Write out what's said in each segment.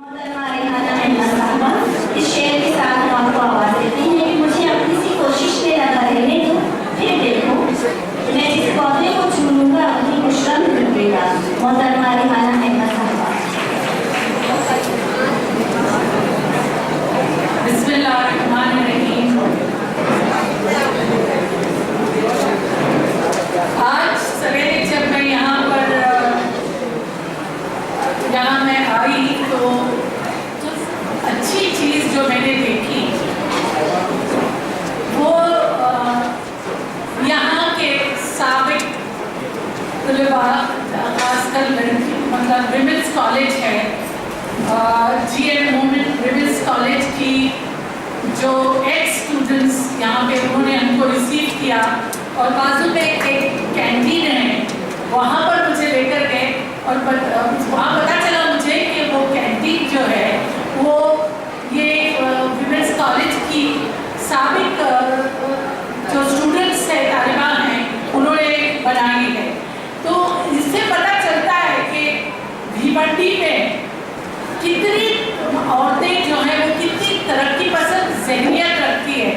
इस शेर के साथ हम आपको आवाज देते हैं कि मुझे अपनी सी कोशिश से लगा रहने दो, फिर देखो मैं जिस पौधे को छू लूंगा अपनी कुछ रंग निकलेगा। मोहतरमा रिहाना अहमद साहबा। बिस्मिल्लाहिर्रहमानिर्रहीम। आज सवेरे जब मैं यहाँ मैं आई तो अच्छी चीज़ जो मैंने देखी वो यहाँ के साबिक तलबा, खासकर लड़की मतलब विमेंस कॉलेज है, GN विमेंस कॉलेज की जो एक्स स्टूडेंट्स यहाँ पे उन्होंने हमको रिसीव किया और बाजू में एक कैंटीन है, वहाँ पर मुझे लेकर गए और वहाँ पता चला मुझे कि वो कैंटीन जो है वो ये विमेंस कॉलेज की साबिक जो स्टूडेंट्स है, तालिबान हैं, उन्होंने बनाई है। तो इससे पता चलता है कि भिवंडी में कितनी औरतें जो हैं वो कितनी तरक्की पसंद ज़हनियत रखती है।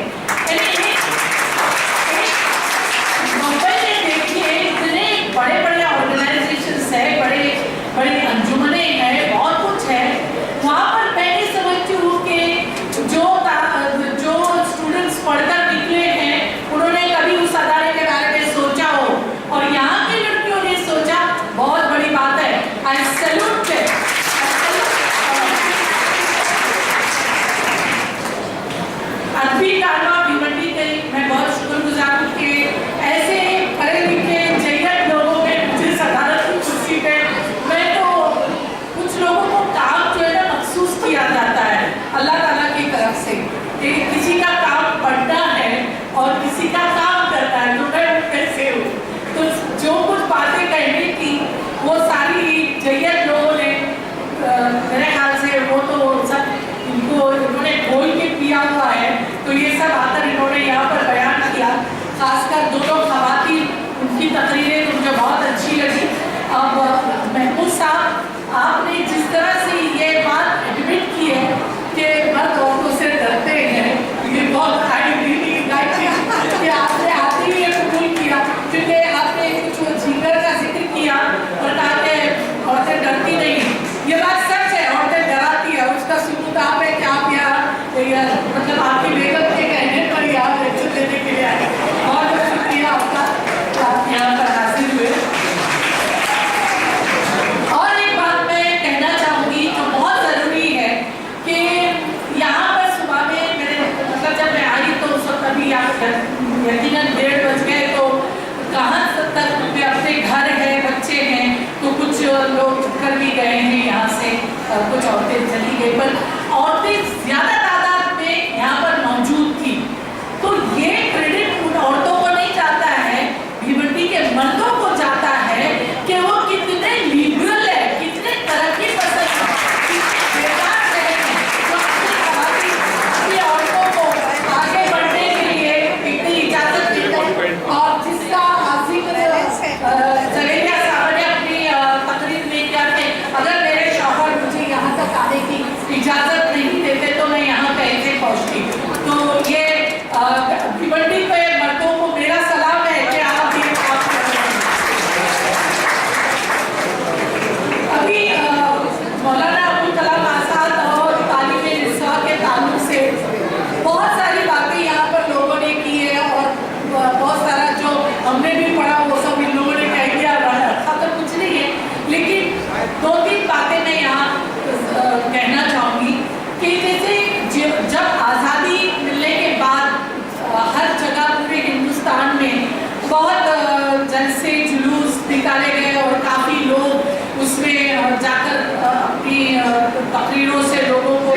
मुंबई में देखिए इतने बड़े बड़े ऑर्गेनाइजेशंस है, बड़ी अंजुमने हैं, बहुत कुछ है। वहाँ पर मैं नहीं समझती हूँ कि जो स्टूडेंट्स पढ़कर निकले हैं उन्होंने कभी उस अदारे के बारे में सोचा हो, और यहाँ की लड़कियों ने सोचा, बहुत बड़ी बात है। आई सैल्यूट है। अरबी तालबा भिवंडी के मैं बहुत शुक्रगुजार हूँ कि ऐसे पढ़े लिखे जय्यत लोगों ने मुझे सदारत की कुर्सी पे, मैं तो कुछ लोगों को काम जो है ना महसूस किया जाता है अल्लाह ताला की तरफ से कि किसी का काम पढ़ना है और किसी का काम करना है, तो मैं कैसे हूँ। तो जो कुछ बातें कहनी थी वो सारी जय्यत लोगों ने मेरे ख्याल से वो तो सब इन्होंने घोल के पिया हुआ है, तो ये सब आकर इन्होंने यहाँ पर बयान किया। खासकर दोनों खवातीन, उनकी तकरीरें तो मुझे बहुत अच्छी लगी। अब महमूद साहब, आपने जिस तरह से ये बात एडमिट की है कि मर्द औरतों से डरते हैं, ये बहुत कि आपने आते ही ये कबूल किया, क्योंकि आपने कुछ झींगर का जिक्र किया और कहा कि औरतें डरती नहीं। ये बात सच है, औरतें डराती है, उसका सबूत आपने क्या किया, मतलब आपकी बेगम के कहने पर यहाँ लेक्चर देने के लिए आए। बहुत बहुत शुक्रिया आपका, आप यहाँ पर हाजिर हुए। और एक बात मैं कहना चाहूँगी जो बहुत ज़रूरी है कि यहाँ पर सुबह में मेरे मतलब जब मैं आई तो उस वक्त अभी यकीनन 1:30 बज गए, तो कहाँ तक मैं अपने घर है, बच्चे हैं, तो कुछ लोग कर भी गए हैं यहाँ से, कुछ औरतें चली गई, पर औरतें ज़्यादा तादाद में यहाँ पर मौजूद थी। तो ये क्रेडिट उन औरतों को नहीं जाता है, भिवंडी के मर्दों को जाता है कि वो कितने लिबरल है, कितने तरक्की पसंद है, कितने बेदार हैं, जो अपनी औरतों को आगे बढ़ने के लिए इतनी इजाज़त देते हैं। और जिसका जवेरिया साहब ने अपनी तकरीर में किया कि अगर मेरे शौहर मुझे यहाँ तक आने की इजाज़त नहीं देते तो मैं यहाँ कैसे पहुँचती। तो ये भिवंडी पे मर्दों को मेरा सलाम है कि आप ये काम कर रहे हैं। अभी मौलाना अबुल कलाम आज़ाद और तालीम निस्वा के ताल्लुक से बहुत सारी बातें यहाँ पर लोगों ने की है, और बहुत सारा जो हमने भी पढ़ा वो सब इन लोगों ने कह दिया, रखा तो कुछ नहीं है, लेकिन 2-3 बातें मैं यहाँ कहना चाहूँगी कि जैसे जब आज़ादी मिलने के बाद हर जगह पूरे हिंदुस्तान में बहुत जलसे जुलूस निकाले गए और काफ़ी लोग उसमें जाकर अपनी तकरीरों से लोगों को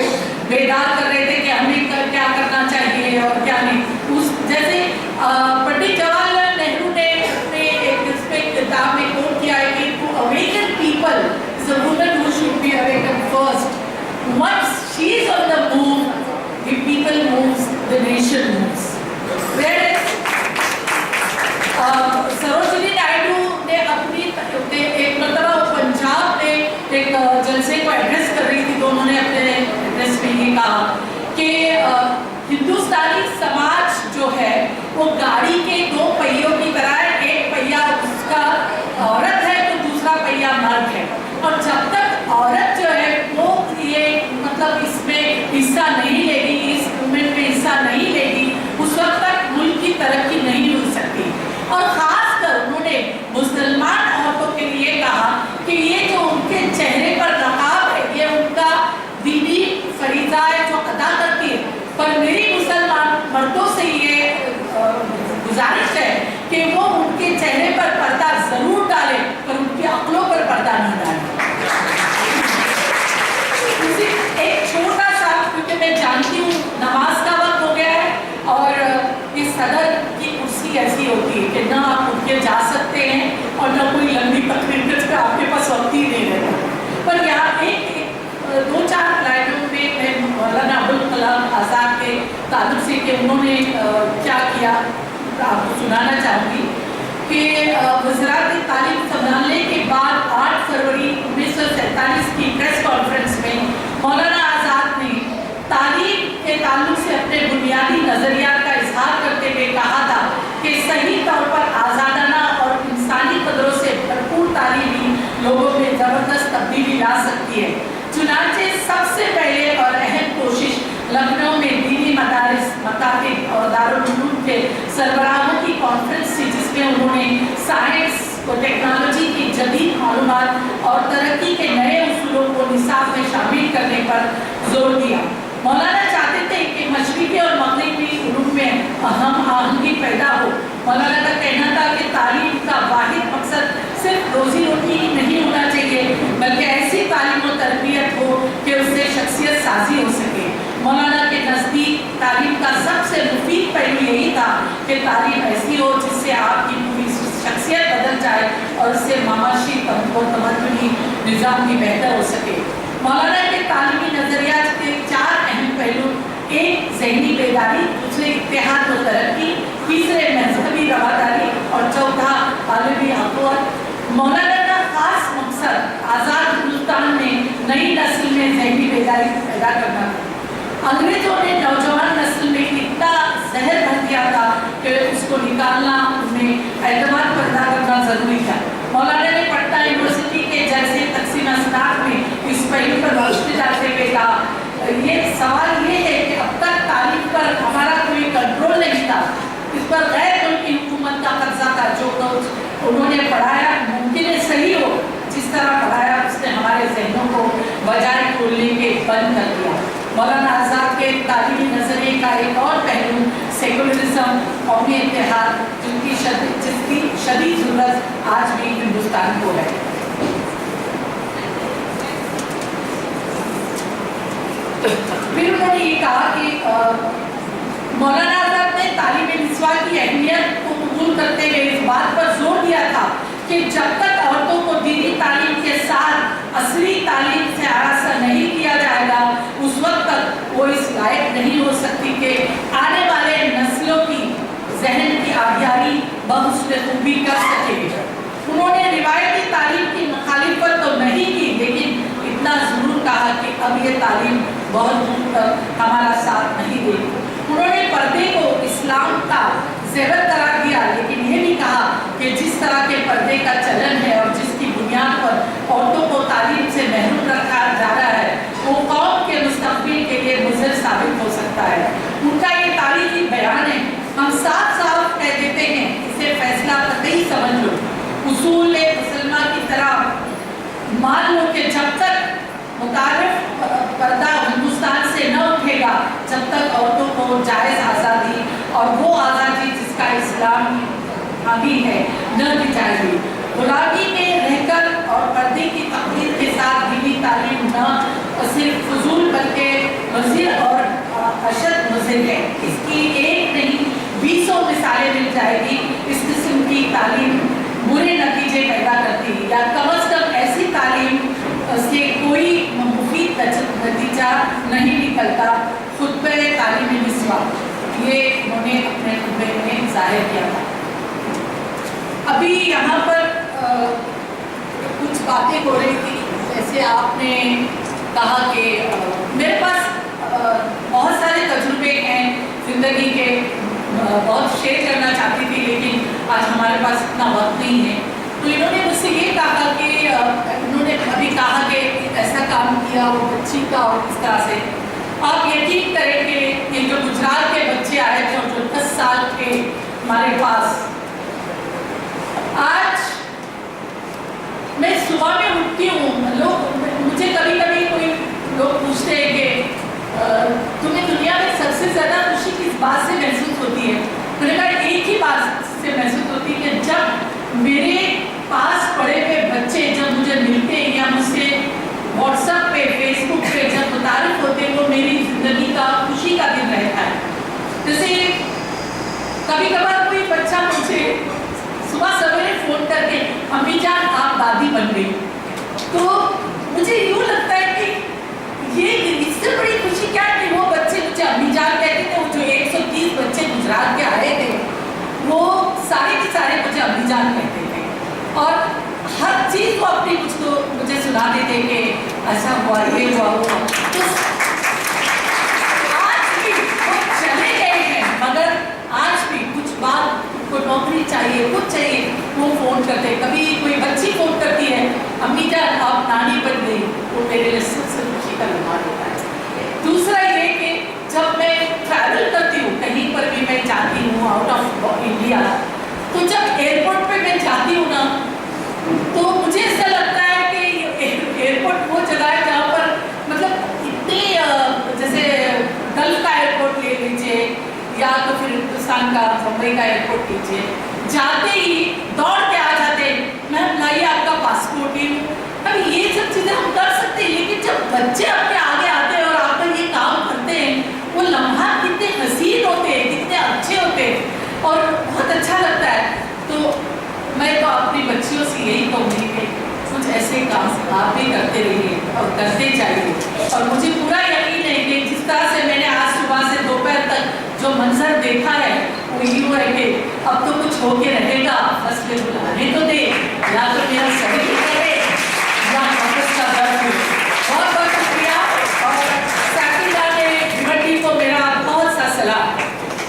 बेदार कर रहे थे कि हमें क्या करना चाहिए और क्या नहीं। उस जैसे पंडित जवाहरलाल नेहरू ने अपने एक किताब में कोट किया है कि to awaken people is a woman who should be awaken first. Once she is on the move, the people moves, the nation moves. Whereas Sarojini Naidu ने अपनी एक मतलब पंजाब में एक जलसे को एड्रेस कर रही थी, तो उन्होंने और जब तक औरत जो है वो ये मतलब इसमें हिस्सा नहीं लेगी, इस मूवमेंट में हिस्सा नहीं लेगी, उस वक्त तक मुल्क की तरक्की नहीं हो सकती। और खासकर उन्होंने मुसलमान औरतों के लिए कहा कि ये जो उनके चेहरे पर नकाब है ये उनका दीनी फरीज़ा है जो अदा करती है, पर मेरी मुसलमान मर्दों से ये गुजारिश है कि वो उनके चेहरे पर पर्दा जरूर डालें पर उनकी अक्लों पर पर्दा नहीं डालें। एक छोटा सा, क्योंकि मैं जानती हूँ नमाज का वक्त हो गया है और इस सदर की कुर्सी ऐसी होती है कि ना आप उठ के जा सकते हैं और ना कोई लंबी तकरीर का आपके पास वक्त ही नहीं रहता। पर यहाँ एक दो चार लाइनों में मैं मौलाना अबुल कलाम आज़ाद के ताल्लुक से कि उन्होंने क्या किया आपको सुनाना चाहूँगी कि वज़रात तालीम संभालने के बाद 8 फरवरी 1947 की प्रेस कॉन्फ्रेंस में मौलाना आज़ाद ने तालीम के ताल्लुक से अपने बुनियादी नज़रियात का इजहार करते हुए कहा था कि सही तौर पर आज़ादाना और इंसानी कदरों से भरपूर तालीम ही लोगों में ज़बरदस्त तब्दीली ला सकती है। चुनांचे सबसे पहले और अहम कोशिश लखनऊ में दीनी मदारिस, मकातिब और दारुल उलूम के सरबराहों की कॉन्फ्रेंस थी, जिसमें उन्होंने साइंस और टेक्नोलॉजी की जदीद मालूमात और तरक्की के नए उसूलों को निसाब में शामिल करने पर जोर दिया। मौलाना चाहते थे कि मशरिकी और मगरिबी उलूम में हम आहंगी पैदा हो। मौलाना का कहना था कि तालीम का वाहिद मकसद सिर्फ रोजी रोटी नहीं होना चाहिए, बल्कि ऐसी तालीम और तरबियत हो कि उससे शख्सियत साजी हो सके। मौलाना के नज़दीक तालीम का सबसे मुफीद पहलू यही था कि तालीम ऐसी हो जिससे आपकी पूरी शख्सियत बदल जाए और उससे माशी और तमद्दुनी निज़ाम भी बेहतर हो सके। मौलाना के तालीमी नज़रियात के 4 अहम पहलू, एक ज़हनी बेदारी, दूसरे इत्तेहाद व तरक्की, तीसरे मजहबी रवादारी और चौथा आलमी अक़ुवत। मौलाना का खास मकसद आज़ाद हिंदुस्तान में नई नस्ल में ज़हनी बेदारी पैदा करना था। अंग्रेजों ने नौजवान नस्ल में इतना जहर भर दिया था कि उसको निकालना, उनमें एतमाद पैदा करना ज़रूरी था। मौलाना ने पटना यूनिवर्सिटी के जैसे तकसीम असनाद में इस पहलू पर रोशनी डालते हुए कहा, ये सवाल ये है कि अब तक तालीम पर हमारा कोई कंट्रोल नहीं था, इस पर गैर मुल्की हुकूमत का कब्जा था। जो कुछ उन्होंने पढ़ाया मुमकिन है सही हो, जिस तरह पढ़ाया उसने हमारे जहनों को बजाय खोलने के बंद कर दिया। मौलाना आज़ाद के तालीमी नज़रिए का एक और पहलू सेकुलरिज्म, कौमी इत्तेहाद, जिसकी शदीद ज़रूरत आज भी हिंदुस्तान को है। फिर उन्होंने ये कहा कि मौलाना आज़ाद ने तालीम निस्वां की अहमियत को कबूल करते हुए इस बात पर जोर दिया था कि जब तक औरतों को दीनी तालीम के साथ असली तालीम से आरासा नहीं किया जाएगा, उस वक्त तक वो इस लायक नहीं हो सकती कि आने वाले नस्लों की जहन की आबियारी बहुस्न खूबी कर सके। उन्होंने रिवायती तालीम की मुखालिफत तो नहीं की, लेकिन इतना ज़रूर कहा कि अब ये तालीम बहुत दूर तक हमारा साथ नहीं देगी। उन्होंने पर्दे को इस्लाम का ज़ेवर करार दिया, लेकिन ये भी कहा कि जिस तरह के पर्दे का चलन है और जिसकी बुनियाद पर औरतों को तालीम से महरूम रखा जा रहा है, वो कौम के मुस्तक़बिल के लिए मुज़र साबित हो सकता है। उनका ये तारीख़ी बयान है, हम साफ साफ कह देते हैं, इसे फैसला कतई समझ लो। उसूल मुसलमान की तरह मान लो कि जब तक मुतारिफ पर्दा हिंदुस्तान से न उठेगा, जब तक औरतों को जायज़ आज़ादी और वो आज़ादी जिसका इस्लाम हावी है न दी जाएगी। गुलामी में रहकर और पर्दे की तकलीफ के साथ दीनी तालीम न सिर्फ फजूल बल्कि मज़ीद और अशद मुज़िर है। इसकी एक नहीं 20 मिसालें मिल जाएगी। इस किस्म की तालीम बुरे नतीजे पैदा करती है, या कम अज़ कम ऐसी तालीम से कोई मुफीद नतीजा नहीं निकलता। खुतबे तालीम निस्वां, ये उन्होंने अपने खुतबे में ज़ाहिर किया था। अभी यहाँ पर कुछ बातें हो रही थी, जैसे आपने कहा कि मेरे पास बहुत सारे तजुर्बे हैं ज़िंदगी के, बहुत शेयर करना चाहती थी, लेकिन आज हमारे पास इतना वक्त नहीं है। तो इन्होंने मुझसे ये कहा कि उन्होंने अभी चीखा और इस तरह से आप यकीन करेंगे कि जो गुजरात के बच्चे आए थे जो 10 साल के हमारे पास, आज मैं सुबह में उठती हूँ, लोग मुझे कभी कभी कोई लोग पूछते हैं कि तुम्हें दुनिया में सबसे ज़्यादा खुशी किस बात से महसूस होती है? मैंने कहा एक ही बात से महसूस होती है कि जब मेरे पास पड़े हुए बच्चे जब मुझे मिलते हैं या मुझसे व्हाट्सएप पे फेसबुक पे जब मुतारिफ होते हैं, वो मेरी ज़िंदगी का खुशी का दिन रहता है। जैसे कभी कभार कोई बच्चा मुझे सुबह सवेरे फ़ोन करके अम्मी जान आप दादी बन गई, तो मुझे यूँ लगता है कि ये इससे बड़ी खुशी क्या है कि वो बच्चे मुझे अम्मी जान कहते थे। वो जो 130 बच्चे गुजरात के आए थे वो सारे के सारे मुझे अम्मी जान कहते थे और हर चीज़ को अपनी कुछ तो मुझे सुना देते कि ऐसा हुआ ये हुआ वो। तो आज भी वो चले गए हैं मगर आज भी कुछ बात को नौकरी चाहिए कुछ चाहिए वो फ़ोन करते हैं। कभी कोई बच्ची फ़ोन करती है अम्मी जान आप नानी बन गई, वो मेरे लिए सबसे खुशी का लम्हा होता है। दूसरा ये कि जब मैं ट्रैवल करती हूँ कहीं पर भी मैं जाती हूँ आउट ऑफ इंडिया, तो जब एयरपोर्ट पे मैं जाती हूँ ना तो मुझे ऐसा लगता है कि एयरपोर्ट वो जगह है जहाँ पर मतलब इतने जैसे गल्फ का एयरपोर्ट ले लीजिए या तो फिर हिंदुस्तान का मुंबई का एयरपोर्ट लीजिए, जाते ही दौड़ के आ जाते मैम लाइए आपका पासपोर्ट। ही अब ये सब चीज़ें हम कर सकते हैं, लेकिन जब बच्चे आपके आगे आते हैं और आप पर ये काम करते हैं वो लम्हा कितने हसीन होते हैं कितने अच्छे होते हैं और बहुत अच्छा लगता है। तो मैं तो अपनी बच्चियों से यही कहूँगी कि कुछ ऐसे काम आप भी करते रहिए और करते जाइए। और मुझे पूरा यकीन है कि जिस तरह से मैंने आज सुबह से दोपहर तक जो मंजर देखा है वो यूँ है कि अब तो कुछ होके रहेगा, फसलें बुलाने तो